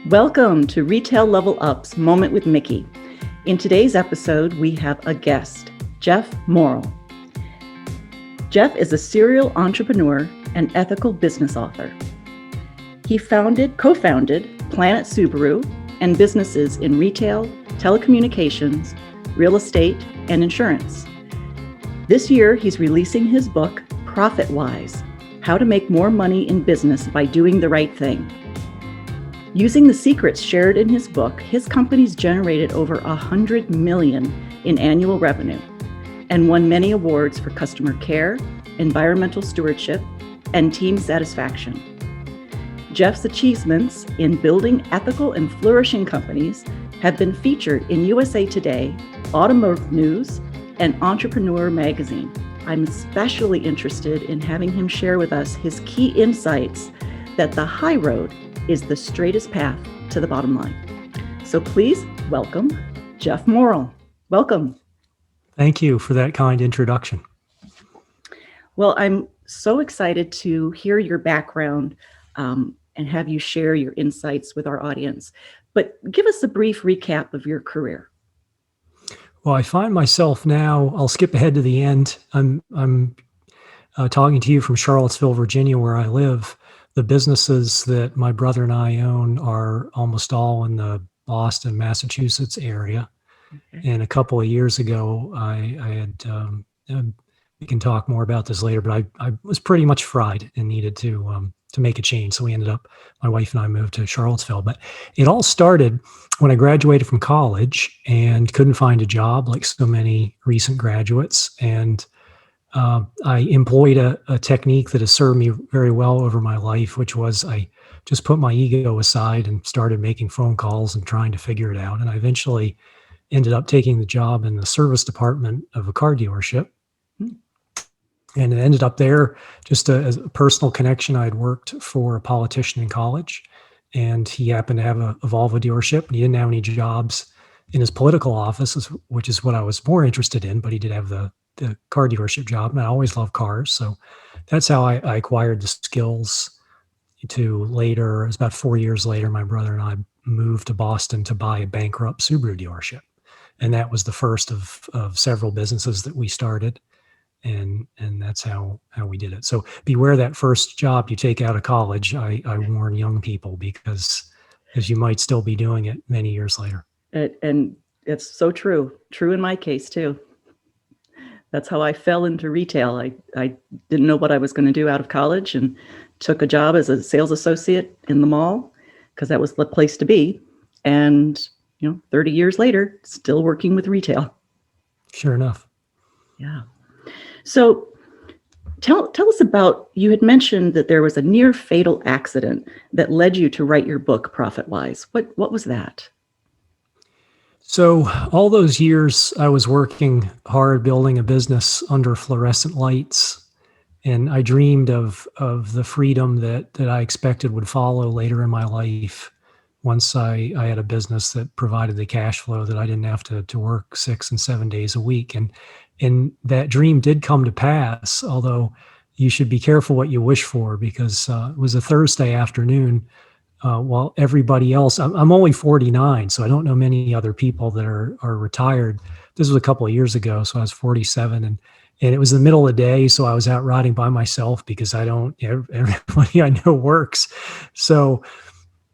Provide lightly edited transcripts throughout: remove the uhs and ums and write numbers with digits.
Welcome to Retail Level Up's Moment with Mickey. In today's episode, we have a guest, Jeff Morrill. Jeff is a serial entrepreneur and ethical business author. He co-founded Planet Subaru and businesses in retail, telecommunications, real estate, and insurance. This year, he's releasing his book, Profit-Wise: How to Make More Money in Business by Doing the Right Thing. Using the secrets shared in his book, his company's generated over $100 million in annual revenue and won many awards for customer care, environmental stewardship, and team satisfaction. Jeff's achievements in building ethical and flourishing companies have been featured in USA Today, Automotive News, and Entrepreneur Magazine. I'm especially interested in having him share with us his key insights that the high road is the straightest path to the bottom line. So please welcome Jeff Morrill. Welcome. Thank you for that kind introduction. Well, I'm so excited to hear your background and have you share your insights with our audience. But give us a brief recap of your career. Well, I find myself now, I'll skip ahead to the end. I'm talking to you from Charlottesville, Virginia, where I live. The businesses that my brother and I own are almost all in the Boston, Massachusetts area. Okay. And a couple of years ago, I had, we can talk more about this later, but I was pretty much fried and needed to make a change. So my wife and I moved to Charlottesville. But it all started when I graduated from college and couldn't find a job like so many recent graduates. And I employed a technique that has served me very well over my life, which was I just put my ego aside and started making phone calls and trying to figure it out. And I eventually ended up taking the job in the service department of a car dealership. And it ended up there just as a personal connection. I had worked for a politician in college, and he happened to have a Volvo dealership, and he didn't have any jobs in his political office, which is what I was more interested in, but he did have the car dealership job, and I always loved cars. So that's how I acquired the skills to later. It was about 4 years later, my brother and I moved to Boston to buy a bankrupt Subaru dealership. And that was the first of several businesses that we started. And that's how we did it. So beware that first job you take out of college. I warn young people because you might still be doing it many years later. And it's so true. True in my case too. That's how I fell into retail. I didn't know what I was going to do out of college and took a job as a sales associate in the mall because that was the place to be. And 30 years later, still working with retail. Sure enough. Yeah. So tell us about, you had mentioned that there was a near fatal accident that led you to write your book, Profit-Wise. What was that? So all those years I was working hard building a business under fluorescent lights, and I dreamed of the freedom that I expected would follow later in my life once I had a business that provided the cash flow that I didn't have to work 6 and 7 days a week. And that dream did come to pass, although you should be careful what you wish for, because it was a Thursday afternoon. While everybody else, I'm only 49, so I don't know many other people that are retired. This was a couple of years ago, so I was 47, and it was the middle of the day, so I was out riding by myself because everybody I know works. So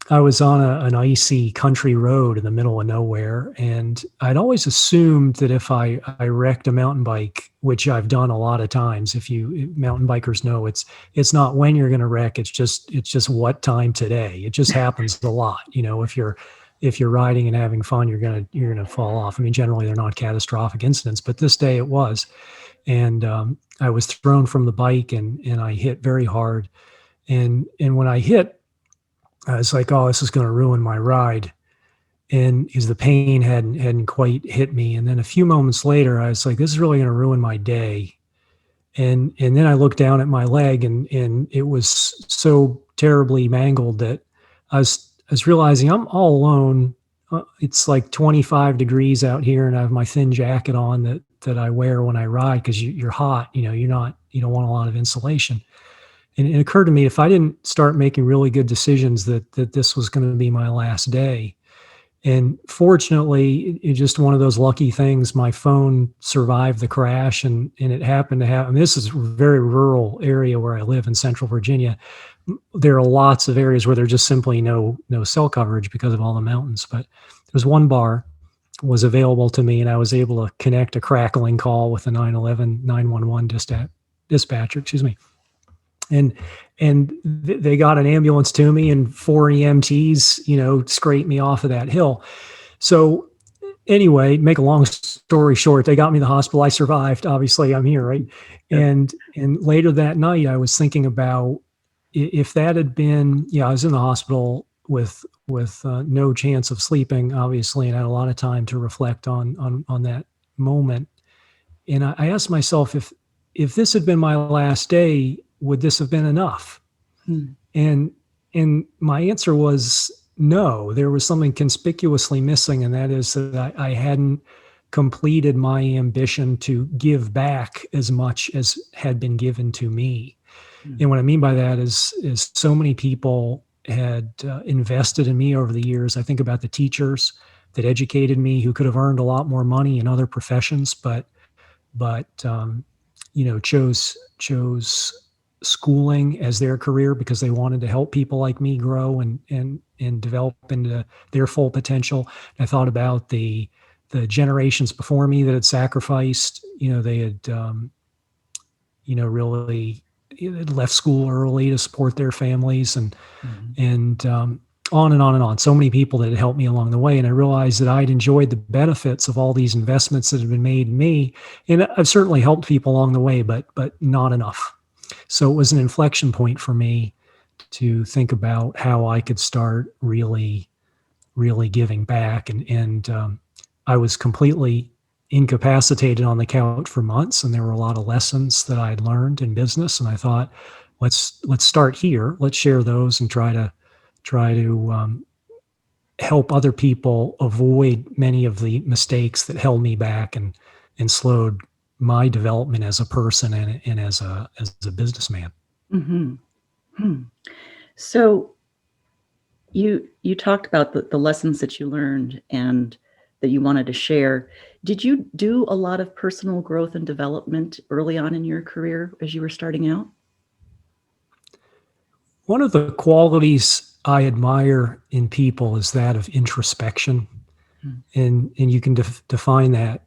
I was on an icy country road in the middle of nowhere, and I'd always assumed that if I wrecked a mountain bike, which I've done a lot of times, mountain bikers know it's not when you're going to wreck, it's just what time today. It just happens a lot. If you're riding and having fun, you're gonna fall off. I mean, generally they're not catastrophic incidents, but this day it was, and I was thrown from the bike and I hit very hard, and when I hit, I was like, oh, this is going to ruin my ride. And because the pain hadn't quite hit me. And then a few moments later, I was like, this is really going to ruin my day. And then I looked down at my leg and it was so terribly mangled that I was realizing I'm all alone. It's like 25 degrees out here, and I have my thin jacket on that I wear when I ride because you're hot. You don't want a lot of insulation. And it occurred to me, if I didn't start making really good decisions, that this was going to be my last day. And fortunately, it's just one of those lucky things. My phone survived the crash, and it happened to have. I mean, this is a very rural area where I live in Central Virginia. There are lots of areas where there's just simply no cell coverage because of all the mountains. But there's one bar was available to me, and I was able to connect a crackling call with the 911 dispatcher. Excuse me. And they got an ambulance to me, and 4 EMTs, scraped me off of that hill. So anyway, make a long story short, they got me to the hospital. I survived. Obviously, I'm here, right? Yep. And later that night, I was thinking about, if that had been, I was in the hospital with no chance of sleeping, obviously, and I had a lot of time to reflect on that moment. And I asked myself, if this had been my last day, would this have been enough? And my answer was no. There was something conspicuously missing, and that is that I hadn't completed my ambition to give back as much as had been given to me. And what I mean by that is so many people had invested in me over the years. I think about the teachers that educated me, who could have earned a lot more money in other professions, but chose schooling as their career because they wanted to help people like me grow and develop into their full potential. And I thought about the generations before me that had sacrificed. They had really left school early to support their families, and on and on and on. So many people that had helped me along the way. And I realized that I'd enjoyed the benefits of all these investments that had been made in me. And I've certainly helped people along the way, but not enough. So it was an inflection point for me to think about how I could start really, really giving back. And I was completely incapacitated on the couch for months. And there were a lot of lessons that I'd learned in business. And I thought, let's start here. Let's share those and try to help other people avoid many of the mistakes that held me back and slowed my development as a person and as a businessman. So you talked about the lessons that you learned and that you wanted to share. Did you do a lot of personal growth and development early on in your career as you were starting out? One of the qualities I admire in people is that of introspection. And you can define that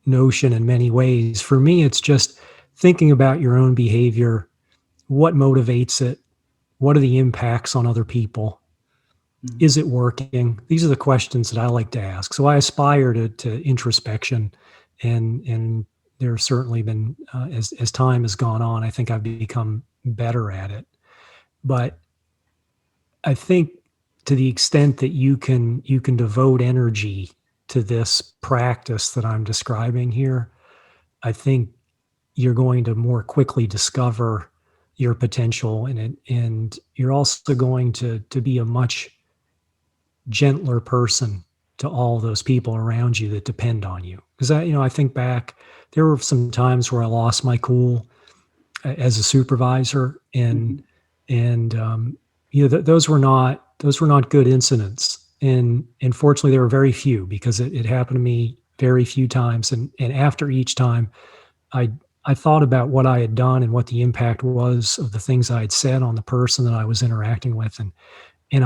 notion in many ways. For me, it's just thinking about your own behavior. What motivates it? What are the impacts on other people? Is it working? These are the questions that I like to ask. So I aspire to introspection, and there's certainly been, as time has gone on, I think I've become better at it. But I think to the extent that you can devote energy to this practice that I'm describing here, I think you're going to more quickly discover your potential in it, and you're also going to be a much gentler person to all those people around you that depend on you. Because I think back, there were some times where I lost my cool as a supervisor, and those were not good incidents. And fortunately, there were very few, because it happened to me very few times. And after each time, I thought about what I had done and what the impact was of the things I had said on the person that I was interacting with, and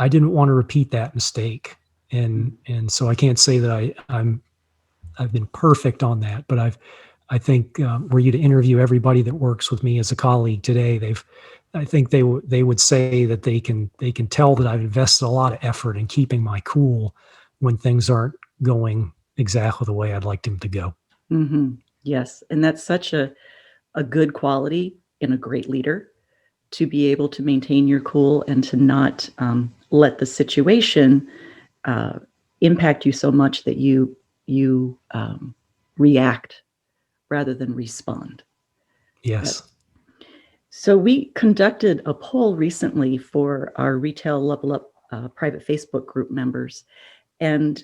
I didn't want to repeat that mistake. And so I can't say that I've been perfect on that, but I think were you to interview everybody that works with me as a colleague today, I think they would say that they can tell that I've invested a lot of effort in keeping my cool when things aren't going exactly the way I'd like them to go. Yes, and that's such a good quality in a great leader, to be able to maintain your cool and to not let the situation impact you so much that you react rather than respond. Yes. So we conducted a poll recently for our Retail Level Up private Facebook group members, and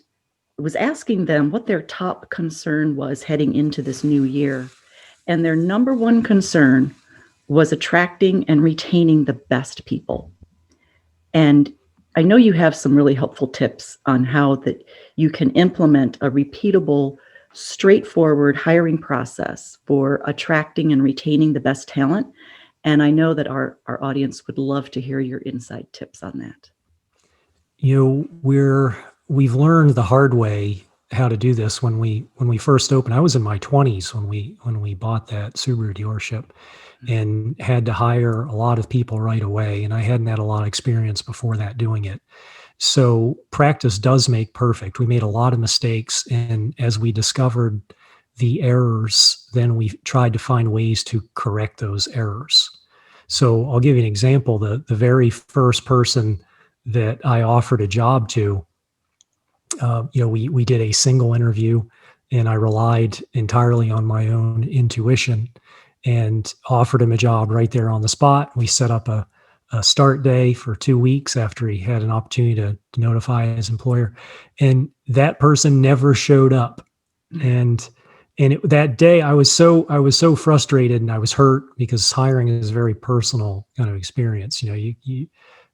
was asking them what their top concern was heading into this new year. And their number one concern was attracting and retaining the best people. And I know you have some really helpful tips on how that you can implement a repeatable, straightforward hiring process for attracting and retaining the best talent. And I know that our audience would love to hear your inside tips on that. We've learned the hard way how to do this when we first opened. I was in my 20s when we bought that Subaru dealership and had to hire a lot of people right away. And I hadn't had a lot of experience before that doing it. So practice does make perfect. We made a lot of mistakes. And as we discovered the errors, then we tried to find ways to correct those errors. So I'll give you an example. The very first person that I offered a job to, we did a single interview, and I relied entirely on my own intuition and offered him a job right there on the spot. We set up a start day for 2 weeks after he had an opportunity to notify his employer, and that person never showed up. And that day I was so frustrated, and I was hurt because hiring is a very personal kind of experience.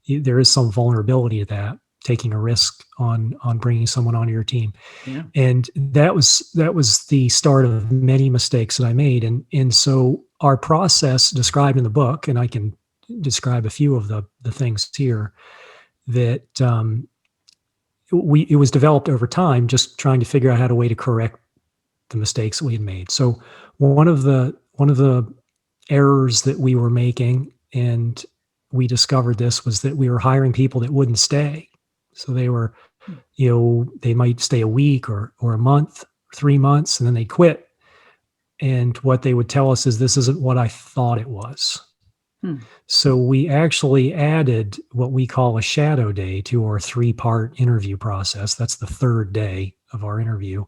There is some vulnerability to that, taking a risk on bringing someone onto your team. Yeah. And that was the start of many mistakes that I made. And so our process described in the book, and I can describe a few of the things here, that it was developed over time, just trying to figure out how to way to correct the mistakes that we had made. So one of the errors that we were making, and we discovered this, was that we were hiring people that wouldn't stay. So they were, they might stay a week or a month, 3 months, and then they quit. And what they would tell us is, this isn't what I thought it was. So we actually added what we call a shadow day to our 3-part interview process. That's the third day of our interview.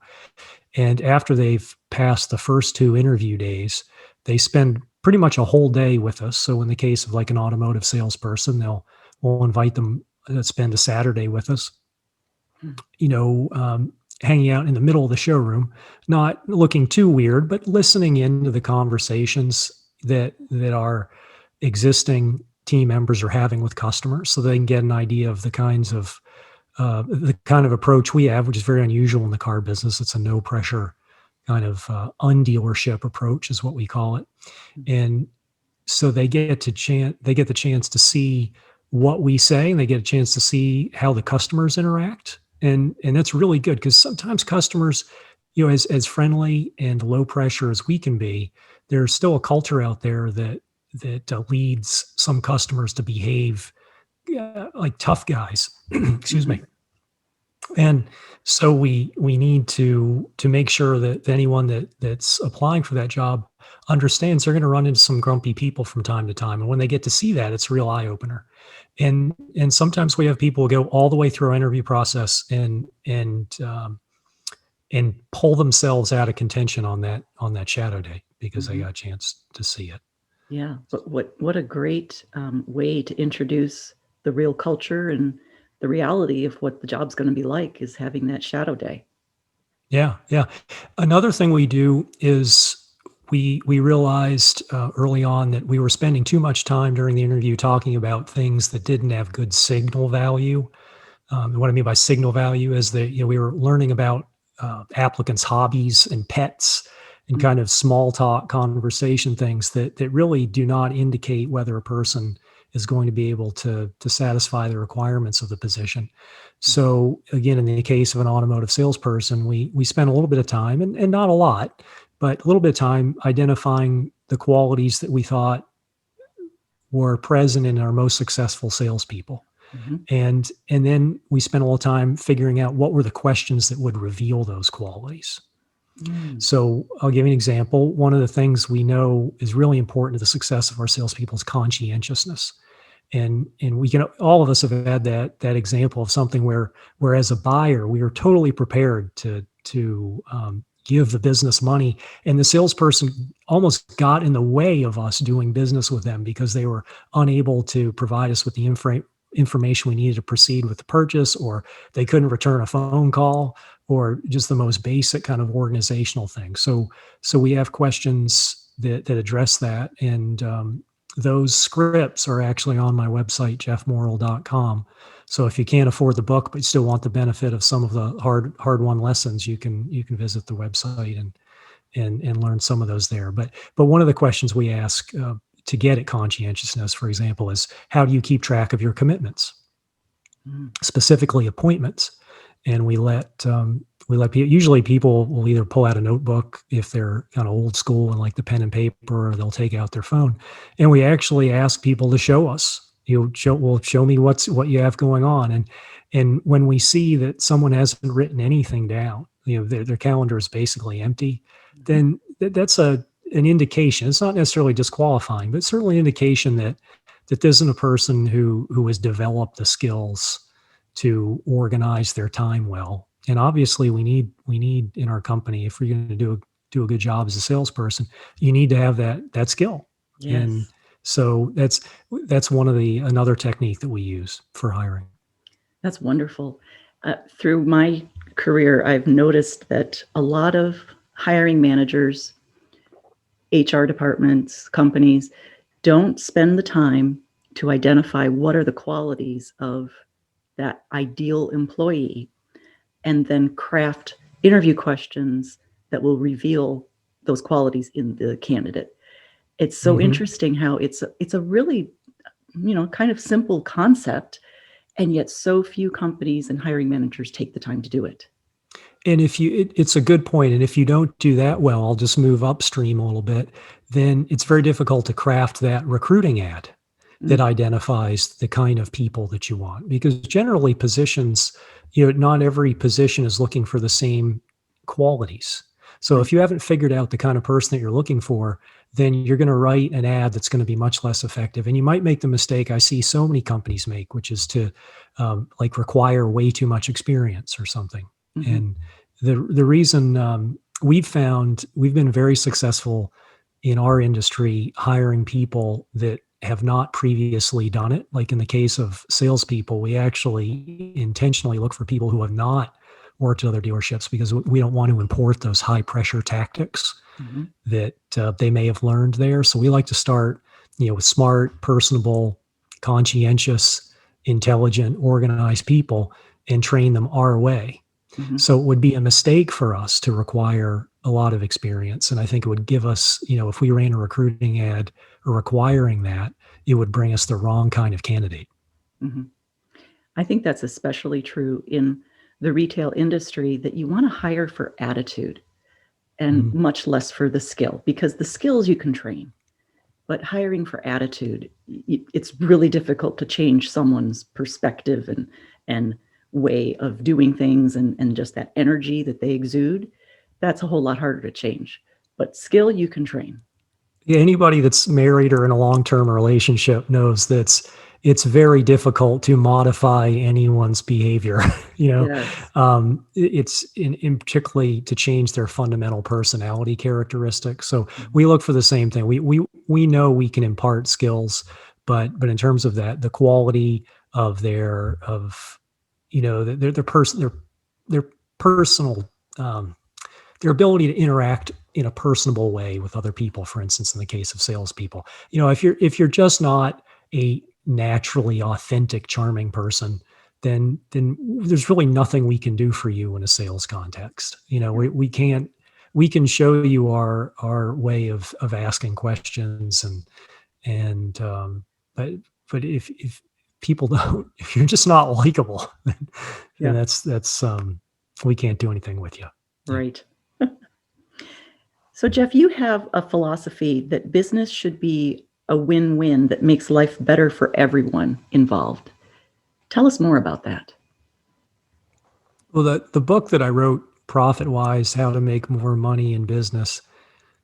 And after they've passed the first 2 interview days, they spend pretty much a whole day with us. So in the case of like an automotive salesperson, we'll invite them to spend a Saturday with us, hanging out in the middle of the showroom, not looking too weird, but listening into the conversations that our existing team members are having with customers, so they can get an idea of the kind of approach we have, which is very unusual in the car business. It's a no pressure kind of undealership approach, is what we call it. And so they get the chance to see what we say, and they get a chance to see how the customers interact. And that's really good, because sometimes customers, as friendly and low pressure as we can be, there's still a culture out there that leads some customers to behave like tough guys. Excuse me. And so we need to make sure that anyone that's applying for that job understands they're going to run into some grumpy people from time to time. And when they get to see that, it's a real eye opener. And sometimes we have people go all the way through our interview process and pull themselves out of contention on that shadow day because they got a chance to see it. Yeah, but what a great way to introduce the real culture and the reality of what the job's going to be like, is having that shadow day. Yeah. Another thing we do is we realized early on that we were spending too much time during the interview talking about things that didn't have good signal value. What I mean by signal value is that we were learning about applicants' hobbies and pets, and kind of small talk conversation things that really do not indicate whether a person is going to be able to satisfy the requirements of the position. So again, in the case of an automotive salesperson, we spent a little bit of time, and not a lot, but a little bit of time identifying the qualities that we thought were present in our most successful salespeople. And then we spent a little time figuring out what were the questions that would reveal those qualities. So I'll give you an example. One of the things we know is really important to the success of our salespeople is conscientiousness. And we can, all of us have had that example of something where as a buyer, we are totally prepared to give the business money, and the salesperson almost got in the way of us doing business with them because they were unable to provide us with the information we needed to proceed with the purchase, or they couldn't return a phone call, or just the most basic kind of organizational thing. So we have questions that address that. And those scripts are actually on my website, jeffmorrill.com. So if you can't afford the book, but still want the benefit of some of the hard won lessons, you can visit the website and learn some of those there. But one of the questions we ask to get at conscientiousness, for example, is how do you keep track of your commitments, specifically appointments? And we let people, usually people will either pull out a notebook if they're kind of old school and like the pen and paper, or they'll take out their phone. And we actually ask people to show us, show me what you have going on. And when we see that someone hasn't written anything down, their calendar is basically empty, then that's an indication. It's not necessarily disqualifying, but certainly an indication that this isn't a person who has developed the skills to organize their time well. And obviously we need in our company, if we're going to do a good job as a salesperson, you need to have that skill. Yes. And so that's another technique that we use for hiring. That's wonderful. Through my career, I've noticed that a lot of hiring managers, HR departments, companies don't spend the time to identify what are the qualities of that ideal employee, and then craft interview questions that will reveal those qualities in the candidate. It's so interesting how it's a really, kind of simple concept, and yet so few companies and hiring managers take the time to do it. And it's a good point. And if you don't do that well, I'll just move upstream a little bit, then it's very difficult to craft that recruiting ad that identifies the kind of people that you want. Because generally positions, not every position is looking for the same qualities. So if you haven't figured out the kind of person that you're looking for, then you're going to write an ad that's going to be much less effective. And you might make the mistake I see so many companies make, which is to require way too much experience or something. And the reason we've been very successful in our industry hiring people that have not previously done it. Like in the case of salespeople, we actually intentionally look for people who have not worked at other dealerships, because we don't want to import those high pressure tactics that they may have learned there. So we like to start, with smart, personable, conscientious, intelligent, organized people and train them our way. So it would be a mistake for us to require a lot of experience. And I think it would give us, if we ran a recruiting ad requiring that, it would bring us the wrong kind of candidate. I think that's especially true in the retail industry, that you want to hire for attitude and much less for the skill, because the skills you can train. But hiring for attitude, it's really difficult to change someone's perspective and way of doing things, and just that energy that they exude. That's a whole lot harder to change. But skill you can train. Yeah, anybody that's married or in a long-term relationship knows that it's very difficult to modify anyone's behavior. Yes. It's in particularly to change their fundamental personality characteristics. So we look for the same thing. We know we can impart skills, but in terms of that, the quality of their personal, their ability to interact in a personable way with other people, for instance, in the case of salespeople. If you're just not a naturally authentic, charming person, then there's really nothing we can do for you in a sales context. We can show you our way of asking questions, but if people don't, if you're just not likable, then that's we can't do anything with you. Right. So Jeff, you have a philosophy that business should be a win-win that makes life better for everyone involved. Tell us more about that. Well, the book that I wrote, Profit Wise, How to Make More Money in Business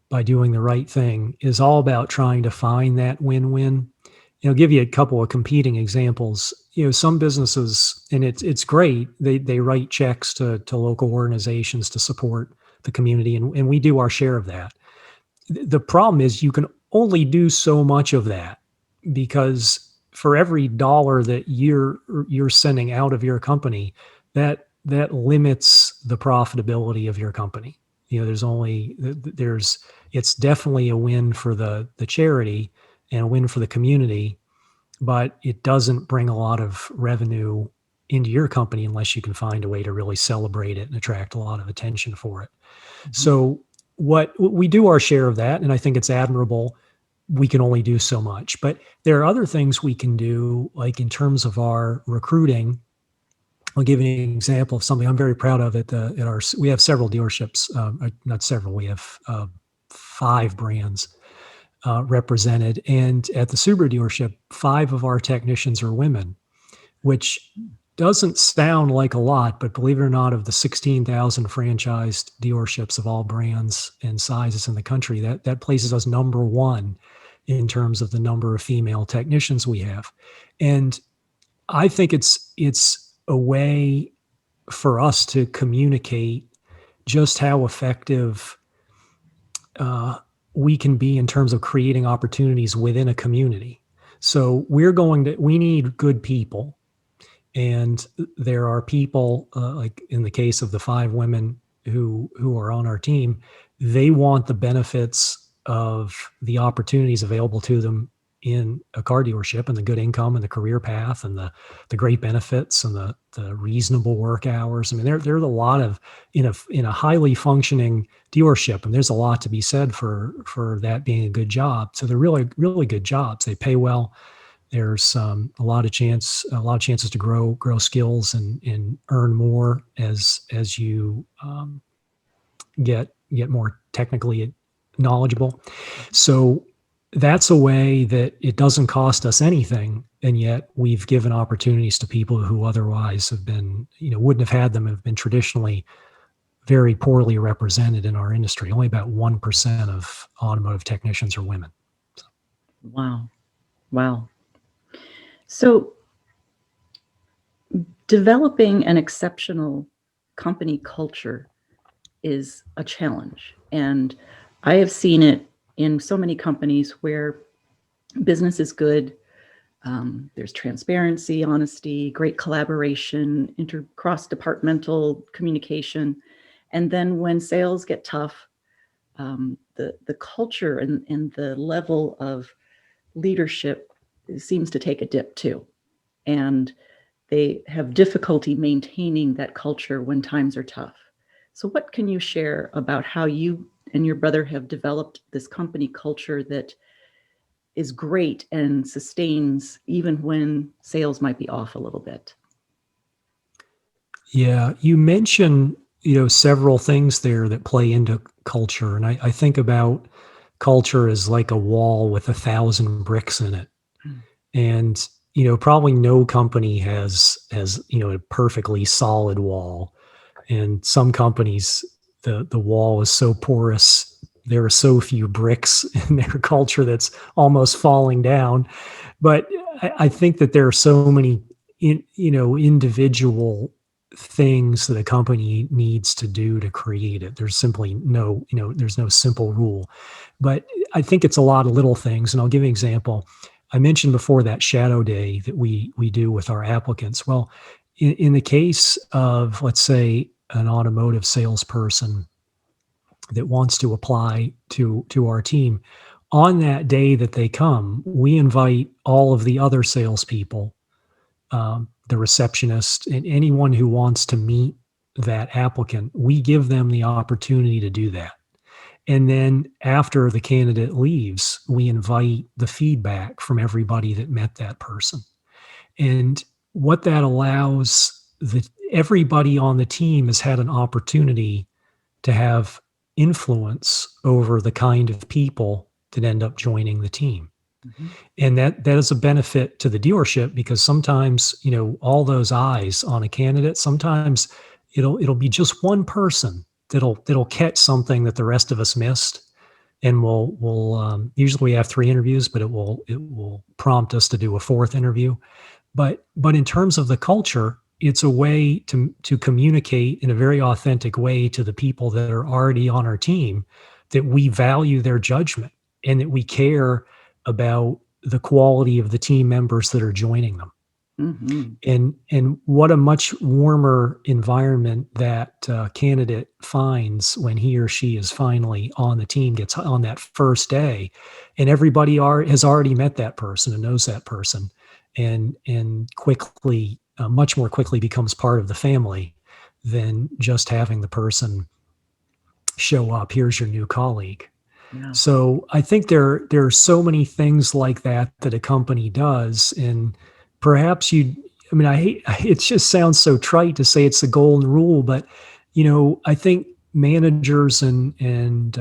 by Doing the Right Thing, is all about trying to find that win-win. I'll give you a couple of competing examples. Some businesses, and it's great, they write checks to local organizations to support the community, and we do our share of that. The problem is you can only do so much of that, because for every dollar that you're sending out of your company, that limits the profitability of your company. It's definitely a win for the charity, and a win for the community, but it doesn't bring a lot of revenue into your company unless you can find a way to really celebrate it and attract a lot of attention for it. So what we do our share of that, and I think it's admirable. We can only do so much, but there are other things we can do, like in terms of our recruiting. I'll give you an example of something I'm very proud of we have several dealerships, not several, we have 5 brands represented. And at the Subaru dealership, 5 of our technicians are women, which doesn't sound like a lot, but believe it or not, of the 16,000 franchised dealerships of all brands and sizes in the country, that places us number 1 in terms of the number of female technicians we have. And I think it's a way for us to communicate just how effective we can be in terms of creating opportunities within a community. So we need good people. And there are people, like in the case of the 5 women who are on our team, they want the benefits of the opportunities available to them in a car dealership, and the good income and the career path and the great benefits and the reasonable work hours. I mean, there's a lot of, in a highly functioning dealership, and there's a lot to be said for that being a good job. So they're really, really good jobs. They pay well. There's a lot of chances to grow skills and earn more as you get more technically knowledgeable. So that's a way that it doesn't cost us anything, and yet we've given opportunities to people who otherwise have been, wouldn't have had them, have been traditionally very poorly represented in our industry. Only about 1% of automotive technicians are women. So. Wow. So developing an exceptional company culture is a challenge. And I have seen it in so many companies where business is good. There's transparency, honesty, great collaboration, cross-departmental communication. And then when sales get tough, the culture and the level of leadership seems to take a dip too. And they have difficulty maintaining that culture when times are tough. So what can you share about how you and your brother have developed this company culture that is great and sustains even when sales might be off a little bit? Yeah, you mentioned, several things there that play into culture. And I think about culture as like a wall with 1,000 bricks in it. And, probably no company has, a perfectly solid wall. And some companies, the wall is so porous, there are so few bricks in their culture that's almost falling down. But I think that there are so many, individual things that a company needs to do to create it. There's simply there's no simple rule. But I think it's a lot of little things. And I'll give you an example. I mentioned before that shadow day that we do with our applicants. Well, in the case of, let's say, an automotive salesperson that wants to apply to our team, on that day that they come, we invite all of the other salespeople, the receptionist, and anyone who wants to meet that applicant. We give them the opportunity to do that. And then after the candidate leaves, we invite the feedback from everybody that met that person. And what that allows, everybody on the team has had an opportunity to have influence over the kind of people that end up joining the team. Mm-hmm. And that is a benefit to the dealership, because sometimes, all those eyes on a candidate, sometimes it'll be just one person that'll catch something that the rest of us missed. And we'll usually we have 3 interviews, but it will prompt us to do a 4th interview. But in terms of the culture, it's a way to communicate in a very authentic way to the people that are already on our team that we value their judgment and that we care about the quality of the team members that are joining them. Mm-hmm. And what a much warmer environment that candidate finds when he or she is finally on the team, gets on that first day, and everybody has already met that person and knows that person, and quickly, much more quickly, becomes part of the family than just having the person show up. Here's your new colleague. Yeah. So I think there are so many things like that that a company does, and perhaps I mean, I hate it. Just sounds so trite to say it's the golden rule, but I think managers and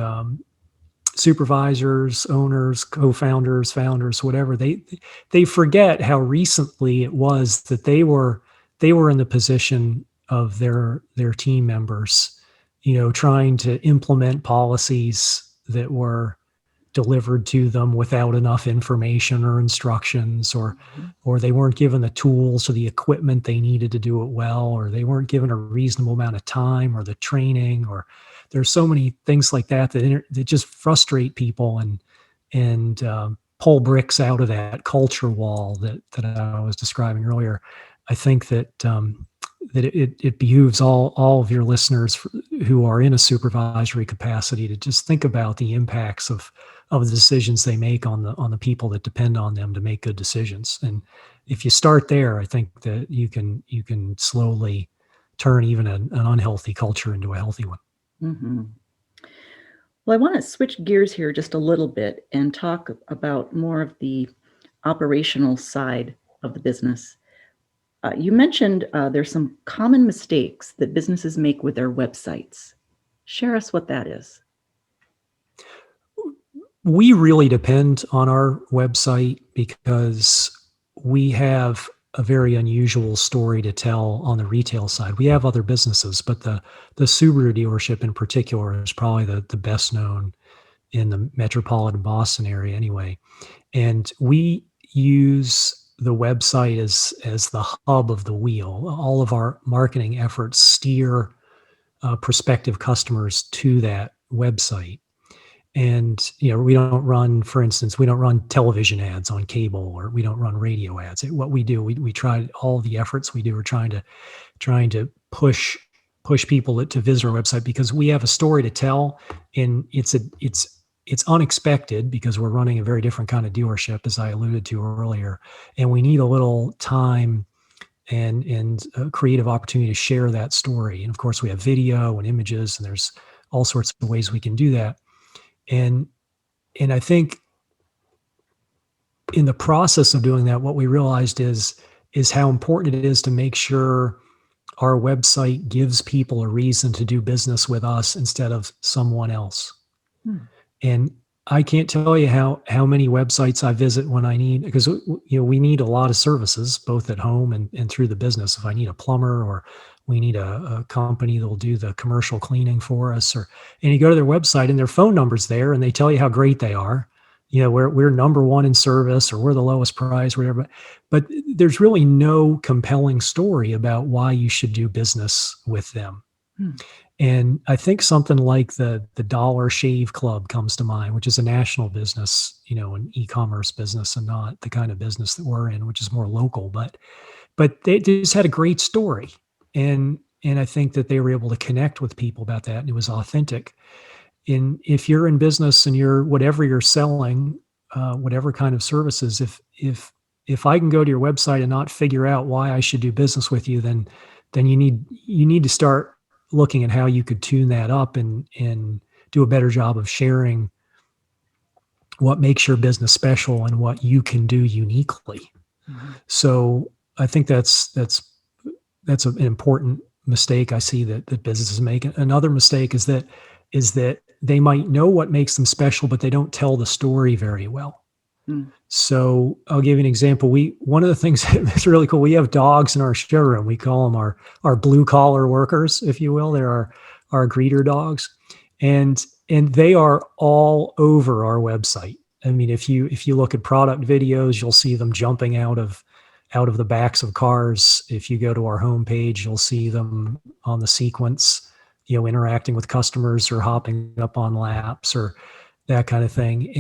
supervisors, owners, co-founders, founders, whatever, they forget how recently it was that they were in the position of their team members, trying to implement policies that were delivered to them without enough information or instructions, Mhm. or they weren't given the tools or the equipment they needed to do it well, or they weren't given a reasonable amount of time or the training, or there's so many things like that just frustrate people and pull bricks out of that culture wall that I was describing earlier. I think that it behooves all of your listeners who are in a supervisory capacity to just think about the impacts of the decisions they make on the people that depend on them to make good decisions. And if you start there, I think that you can slowly turn even an unhealthy culture into a healthy one. Mm-hmm. Well, I want to switch gears here just a little bit and talk about more of the operational side of the business. You mentioned there's some common mistakes that businesses make with their websites. Share us what that is. We really depend on our website because we have a very unusual story to tell on the retail side. We have other businesses, but the Subaru dealership in particular is probably the best known in the metropolitan Boston area anyway. And we use the website as the hub of the wheel. All of our marketing efforts steer prospective customers to that website. And we don't run, for instance, we don't run television ads on cable, or we don't run radio ads. What we do, we try, all the efforts we do are trying to push people to visit our website because we have a story to tell, and it's unexpected because we're running a very different kind of dealership, as I alluded to earlier, and we need a little time and a creative opportunity to share that story. And of course, we have video and images, and there's all sorts of ways we can do that. And I think in the process of doing that, what we realized is how important it is to make sure our website gives people a reason to do business with us instead of someone else. Hmm. And I can't tell you how many websites I visit when I need, because we need a lot of services both at home and through the business. If I need a plumber, or we need a company that will do the commercial cleaning for us, and you go to their website and their phone number's there and they tell you how great they are. We're number one in service, or we're the lowest price, whatever. But there's really no compelling story about why you should do business with them. Hmm. And I think something like the Dollar Shave Club comes to mind, which is a national business, an e-commerce business, and not the kind of business that we're in, which is more local. But they just had a great story, and I think that they were able to connect with people about that, and it was authentic. And if you're in business and whatever you're selling, whatever kind of services, if I can go to your website and not figure out why I should do business with you, then you need to start looking at how you could tune that up and do a better job of sharing what makes your business special and what you can do uniquely. Mm-hmm. So I think that's an important mistake I see that businesses make. Another mistake is that they might know what makes them special, but they don't tell the story very well. Mm. So I'll give you an example. One of the things that's really cool, we have dogs in our showroom. We call them our blue collar workers, if you will. They're our greeter dogs, and they are all over our website. I mean, if you look at product videos, you'll see them jumping out of the backs of cars. If you go to our homepage, you'll see them on the sequence, interacting with customers or hopping up on laps or that kind of thing.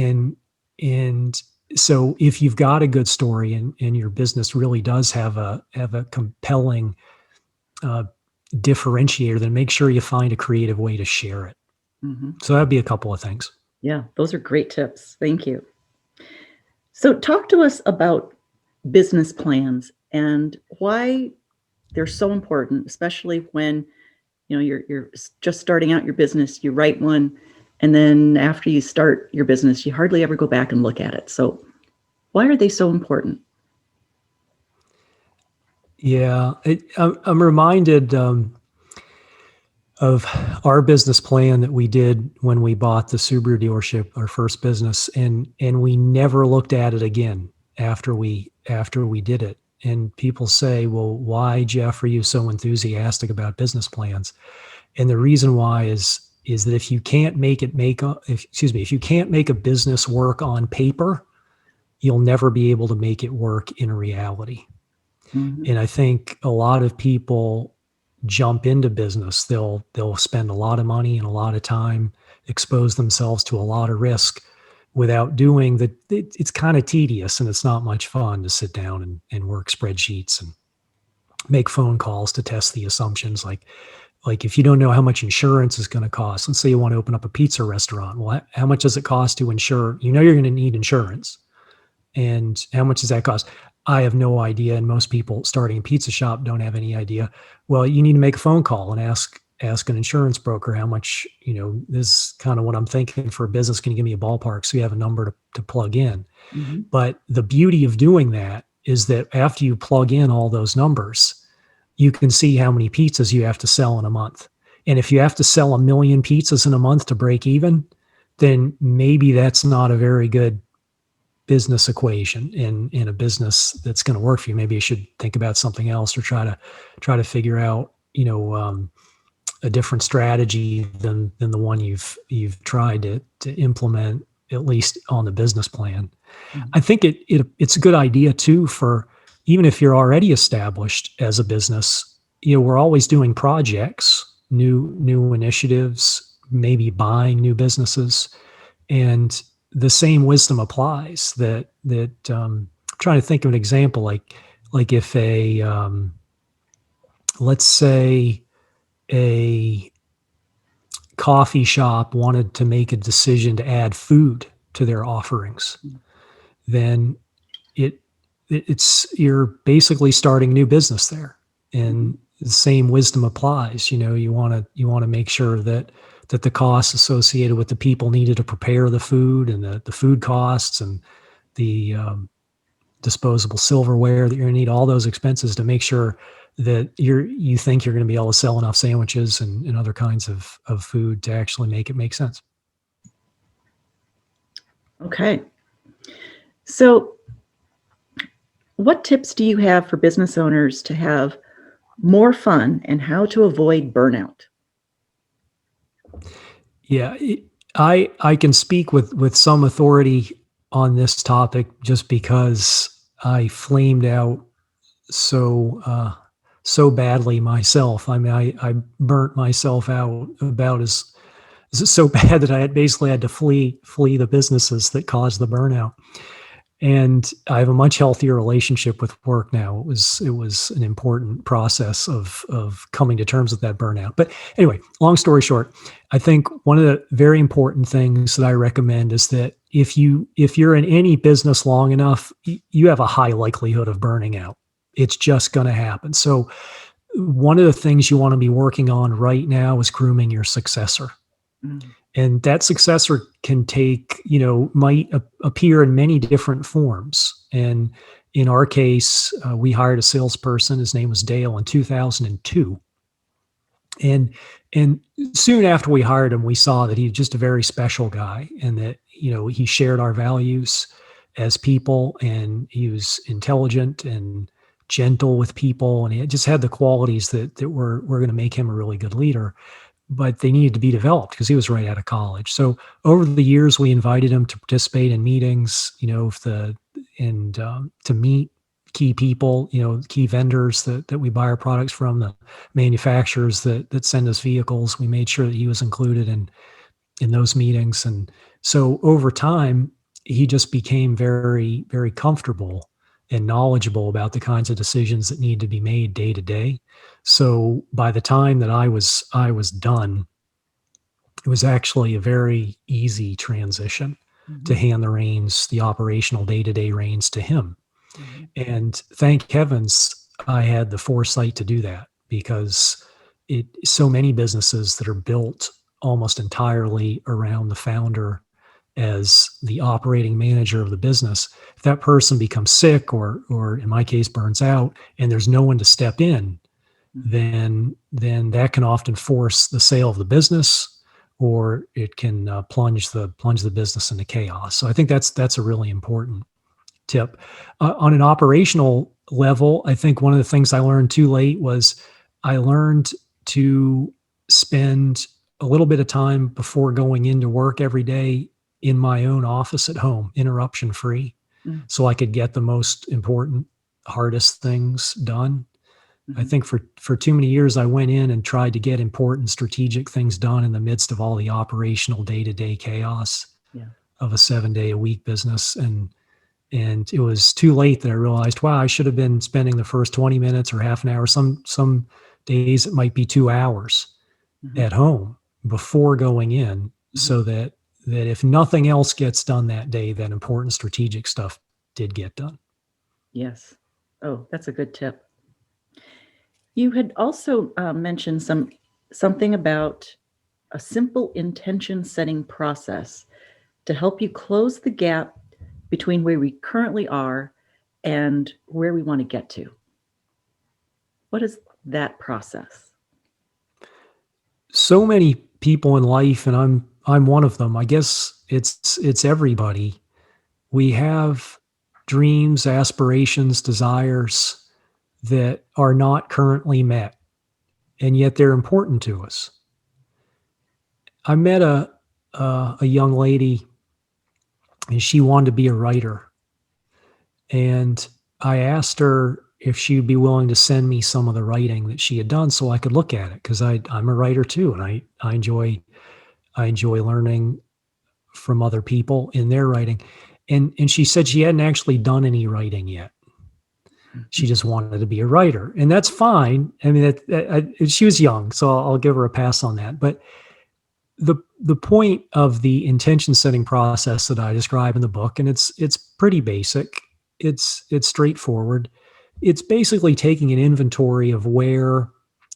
And So if you've got a good story and your business really does have a compelling uh, differentiator, then make sure you find a creative way to share it. Hmm. So that'd be a couple of things. Yeah, those are great tips. Thank you. So, talk to us about business plans and why they're so important, especially when you're just starting out your business. You write one, and then after you start your business, you hardly ever go back and look at it. So, why are they so important? Yeah, I'm reminded of our business plan that we did when we bought the Subaru dealership, our first business, and we never looked at it again after we did it. And people say, "Well, why, Jeff, are you so enthusiastic about business plans?" And the reason why is that if you can't make it make a, if, excuse me, if you can't make a business work on paper, you'll never be able to make it work in reality. Hmm. And I think a lot of people jump into business. They'll spend a lot of money and a lot of time, expose themselves to a lot of risk without doing that. It's kind of tedious and it's not much fun to sit down and work spreadsheets and make phone calls to test the assumptions. Like if you don't know how much insurance is going to cost, let's say you want to open up a pizza restaurant. Well, how much does it cost to insure? You know, you're going to need insurance. And how much does that cost? I have no idea. And most people starting a pizza shop don't have any idea. Well, you need to make a phone call and ask an insurance broker how much, this is kind of what I'm thinking for a business. Can you give me a ballpark so you have a number to plug in? Hmm. But the beauty of doing that is that after you plug in all those numbers, you can see how many pizzas you have to sell in a month. And if you have to sell 1 million pizzas in a month to break even, then maybe that's not a very good business equation in a business that's going to work for you. Maybe you should think about something else or try to figure out, a different strategy than the one you've tried to implement, at least on the business plan. Hmm. I think it's a good idea too for even if you're already established as a business. We're always doing projects, new initiatives, maybe buying new businesses, and the same wisdom applies. I'm trying to think of an example, like if let's say a coffee shop wanted to make a decision to add food to their offerings, then it it's you're basically starting a new business there. And the same wisdom applies. You want to make sure that the costs associated with the people needed to prepare the food and the food costs and the disposable silverware that you're going to need, all those expenses, to make sure that you think you're going to be able to sell enough sandwiches and other kinds of food to actually make it make sense. Okay. So, what tips do you have for business owners to have more fun and how to avoid burnout? Yeah, I can speak with some authority on this topic just because I flamed out so badly myself. I mean, I burnt myself out about as so bad that I had basically had to flee the businesses that caused the burnout. And I have a much healthier relationship with work now. It was an important process of coming to terms with that burnout. But anyway, long story short, I think one of the very important things that I recommend is that if you're in any business long enough, you have a high likelihood of burning out. It's just going to happen. So one of the things you want to be working on right now is grooming your successor. Mm. And that successor can might appear in many different forms. And in our case, we hired a salesperson. His name was Dale in 2002. And soon after we hired him, we saw that he was just a very special guy, and that he shared our values as people, and he was intelligent and gentle with people, and he just had the qualities that were going to make him a really good leader. But they needed to be developed because he was right out of college. So over the years, we invited him to participate in meetings, to meet key people, key vendors that we buy our products from, the manufacturers that send us vehicles. We made sure that he was included in those meetings. And so over time, he just became very, very comfortable and knowledgeable about the kinds of decisions that need to be made day to day. So by the time that I was done, it was actually a very easy transition to Mhm. hand the reins, the operational day-to-day reins to him. Mhm. And thank heavens I had the foresight to do that, because so many businesses that are built almost entirely around the founder as the operating manager of the business. If that person becomes sick, or in my case burns out, and there's no one to step in, Mhm. then that can often force the sale of the business, or it can plunge the business into chaos. So I think that's a really important tip. On an operational level, I think one of the things I learned too late was I learned to spend a little bit of time before going into work every day in my own office at home, interruption free, Mm. so I could get the most important, hardest things done. I Mhm. think for too many years, I went in and tried to get important strategic things done in the midst of all the operational day-to-day chaos Yeah. of a 7-day-a-week business. And it was too late that I realized, wow, I should have been spending the first 20 minutes or half an hour. Some days it might be 2 hours Mhm. at home before going in, Mhm. so that if nothing else gets done that day, then important strategic stuff did get done. Yes. Oh, that's a good tip. You had also mentioned something about a simple intention setting process to help you close the gap between where we currently are and where we want to get to. What is that process? So many people in life, and I'm one of them. I guess it's everybody. We have dreams, aspirations, desires that are not currently met, and yet they're important to us. I met a young lady, and she wanted to be a writer, and I asked her if she'd be willing to send me some of the writing that she had done so I could look at it, because I'm a writer too, and I enjoy learning from other people in their writing. And she said she hadn't actually done any writing yet. She just wanted to be a writer, and that's fine. I mean, she was young, so I'll give her a pass on that. But the point of the intention setting process that I describe in the book, and it's pretty basic. It's straightforward. It's basically taking an inventory of where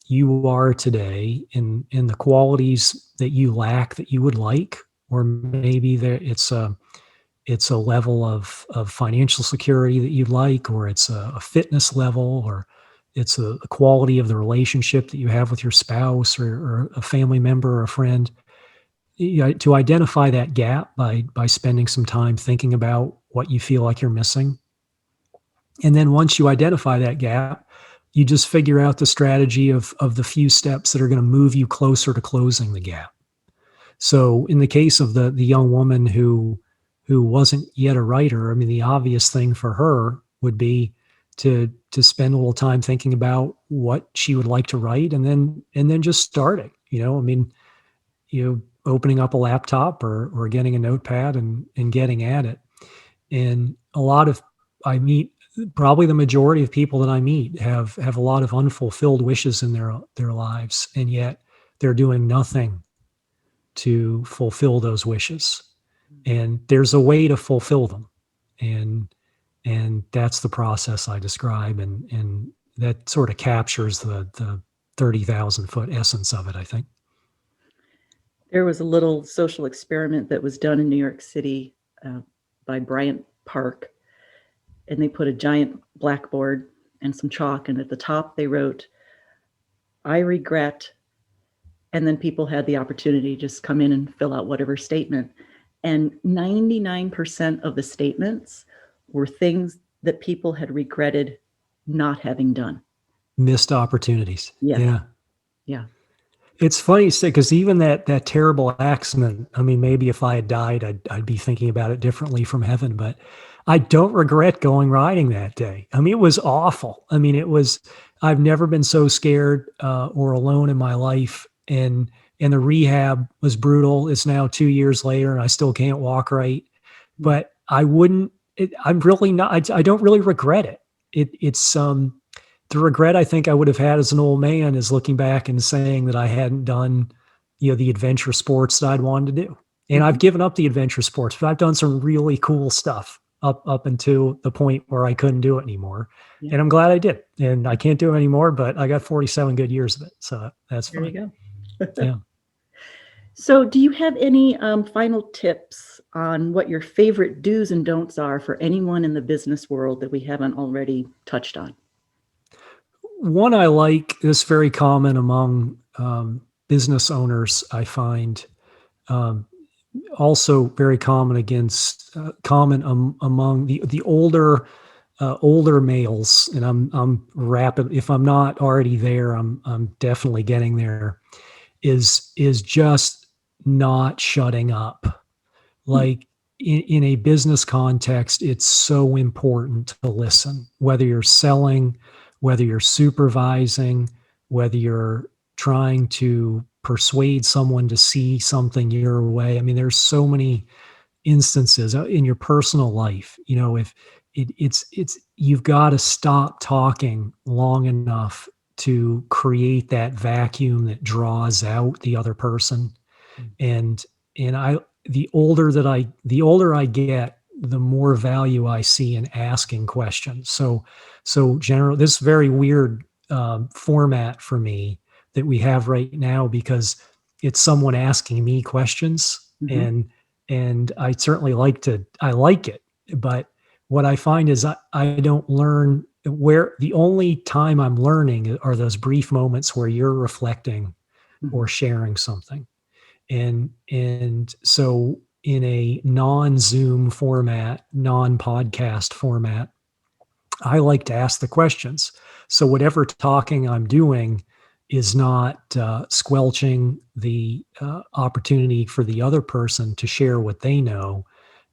you are today, and the qualities that you lack that you would like, or maybe there it's a level of financial security that you'd like, or it's a fitness level, or it's a quality of the relationship that you have with your spouse, or a family member or a friend. To identify that gap by spending some time thinking about what you feel like you're missing. And then once you identify that gap, you just figure out the strategy of the few steps that are going to move you closer to closing the gap. So in the case of the young woman who wasn't yet a writer, I mean, the obvious thing for her would be to spend a little time thinking about what she would like to write, and then just starting. I mean, opening up a laptop, or getting a notepad, and getting at it. And I meet, probably the majority of people that I meet have a lot of unfulfilled wishes in their lives, and yet they're doing nothing to fulfill those wishes. And there's a way to fulfill them. And that's the process I describe, and that sort of captures the 30,000-foot essence of it, I think. There was a little social experiment that was done in New York City by Bryant Park, and they put a giant blackboard and some chalk, and at the top they wrote, "I regret," and then people had the opportunity to just come in and fill out whatever statement. And 99% of the statements were things that people had regretted not having done. Missed opportunities. Yes. Yeah. Yeah. It's funny you say, because even that terrible accident, I mean, maybe if I had died, I'd be thinking about it differently from heaven, but I don't regret going riding that day. I mean, it was awful. I mean, I've never been so scared, or alone in my life. And the rehab was brutal. It's now 2 years later, and I still can't walk right. Mm. But I wouldn't. I'm really not. I don't really regret it. It's the regret I think I would have had as an old man is looking back and saying that I hadn't done, the adventure sports that I'd wanted to do. And I've Mhm. given up the adventure sports, but I've done some really cool stuff up until the point where I couldn't do it anymore. Yeah, And I'm glad I did. And I can't do it anymore, but I got 47 good years of it. So that's there fine. you go. Yeah. So, do you have any final tips on what your favorite do's and don'ts are for anyone in the business world that we haven't already touched on? One I like is very common among business owners, I find. Um, Also very common among the older males, and I'm rapid. If I'm not already there, I'm definitely getting there. Is just not shutting up. Hmm. Like in a business context, it's so important to listen, whether you're selling, whether you're supervising, whether you're trying to persuade someone to see something your way. I mean, there's so many instances in your personal life. If it's you've got to stop talking long enough to create that vacuum that draws out the other person. And and I the older I get, the more value I see in asking questions. So general this very weird format for me that we have right now, because it's someone asking me questions, Hmm. and I like it. But what I find is I don't learn. Where the only time I'm learning are those brief moments where you're reflecting Hmm. or sharing something. And so in a non-Zoom format, non-podcast format, I like to ask the questions. So whatever talking I'm doing is not squelching the opportunity for the other person to share what they know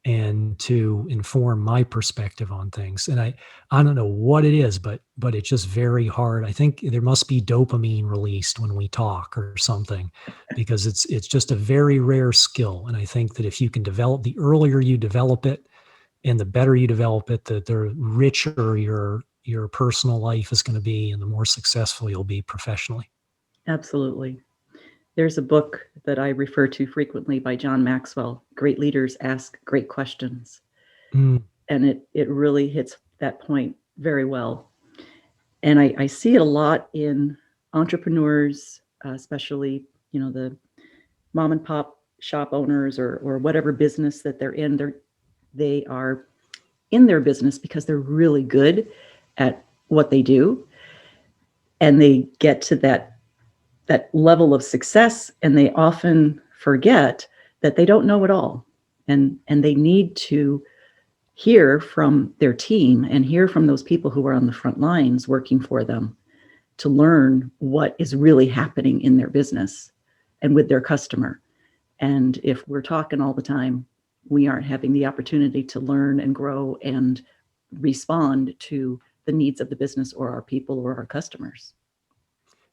and to inform my perspective on things. And I don't know what it is, but it's just very hard. I think there must be dopamine released when we talk or something, because it's just a very rare skill. And I think that if you can develop, the earlier you develop it and the better you develop it, the richer your personal life is going to be and the more successful you'll be professionally. Absolutely. There's a book that I refer to frequently by John Maxwell, Great Leaders Ask Great Questions. Mm, And it really hits that point very well. And I see it a lot in entrepreneurs, especially, the mom and pop shop owners or whatever business that they're in. They are in their business because they're really good at what they do, and they get to that level of success, and they often forget that they don't know it all, and they need to hear from their team and hear from those people who are on the front lines working for them to learn what is really happening in their business and with their customer. And if we're talking all the time, we aren't having the opportunity to learn and grow and respond to the needs of the business or our people or our customers.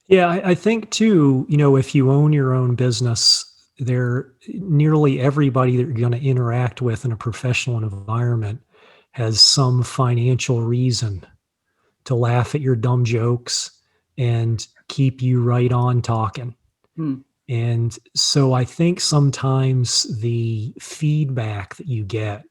yeah, I think too, if you own your own business, there nearly everybody that you're going to interact with in a professional environment has some financial reason to laugh at your dumb jokes and keep you right on talking. Hmm. And so I think sometimes the feedback that you get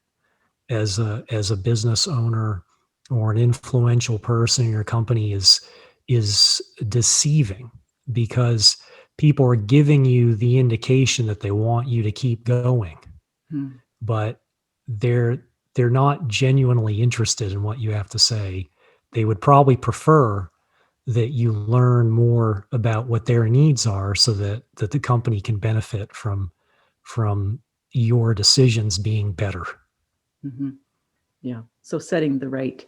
as a business owner or an influential person in your company is deceiving, because people are giving you the indication that they want you to keep going, Hmm. but they're they're not genuinely interested in what you have to say. They would probably prefer that you learn more about what their needs are, so that the company can benefit from your decisions being better. Hmm. Yeah. So setting the right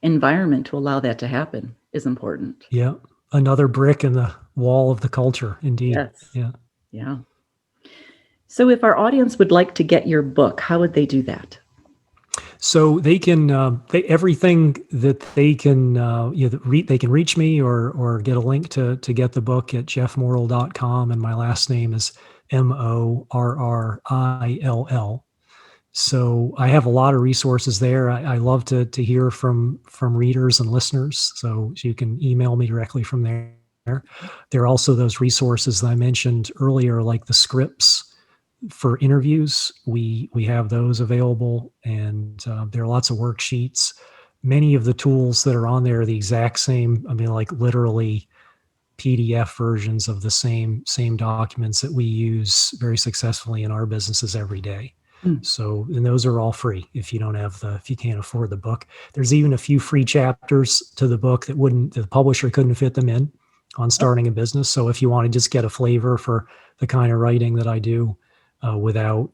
environment to allow that to happen is important. Yeah. Another brick in the wall of the culture, indeed. Yes. Yeah. Yeah. So if our audience would like to get your book, how would they do that? So they can everything that they can they can reach me or get a link to get the book at jeffmorrill.com, and my last name is Morrill. So I have a lot of resources there. I love to hear from readers and listeners. So you can email me directly from there. There are also those resources that I mentioned earlier, like the scripts for interviews. We have those available, and there are lots of worksheets. Many of the tools that are on there are the exact same. I mean, like literally PDF versions of the same documents that we use very successfully in our businesses every day. Mm. So, and those are all free if you don't have if you can't afford the book. There's even a few free chapters to the book that the publisher couldn't fit them in on starting a business. So if you want to just get a flavor for the kind of writing that I do without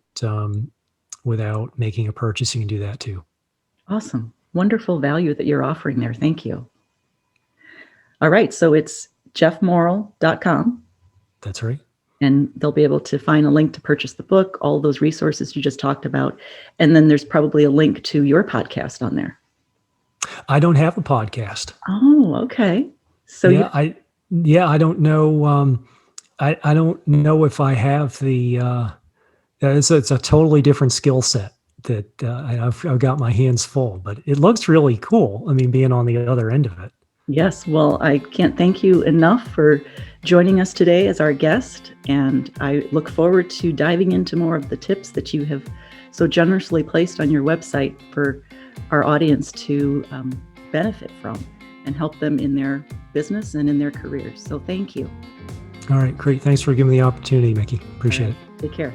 making a purchase, you can do that too. Awesome. Wonderful value that you're offering there. Thank you. All right. So it's jeffmorrill.com. That's right. And they'll be able to find a link to purchase the book, all those resources you just talked about. And then there's probably a link to your podcast on there. I don't have a podcast. Oh, okay. So I don't know. I don't know if I have the. It's a totally different skill set that I've got my hands full, but it looks really cool. I mean, being on the other end of it. Yes. Well, I can't thank you enough for joining us today as our guest. And I look forward to diving into more of the tips that you have so generously placed on your website for our audience to benefit from and help them in their business and in their careers. So thank you. All right. Great. Thanks for giving me the opportunity, Mickey. Appreciate it. Take care.